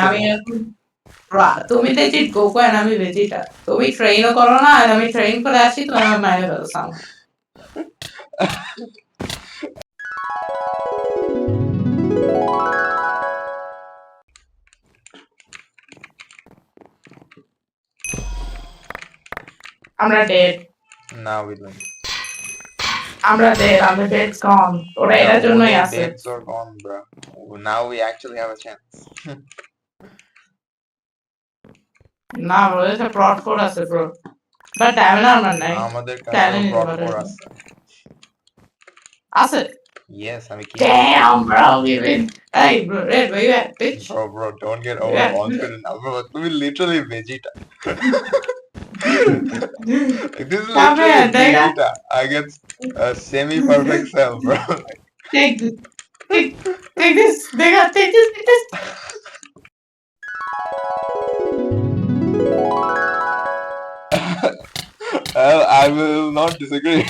আমি এখন তুমি legit Goku and আমি Vegeta. তুমি ট্রেইনও করো না আর আমি ট্রেইন করে আসি তুমি আমার মাইরে ফেলছো। আমরা dead. Now we win. আমরা dead. আমাদের deads gone. ওরা এটার জন্যই Only আছে। deads are gone, bro. Now we actually have a chance. না bro, এটা plot core আছে bro. But diamond armor নাই। আমাদের কাছে Challenge plot নিতে core পারে। আছে। আছে? Yes, আমি কি Damn bro, we win. Hey bro, Red, where you at, bitch? Bro, don't get Yeah. overconfident now, bro. তুমি literally Vegeta. This is Come literally here, nigga. Vegeta against a semi-perfect cell, bro. Take this. Take this, nigga. Take this. Well, I will not disagree.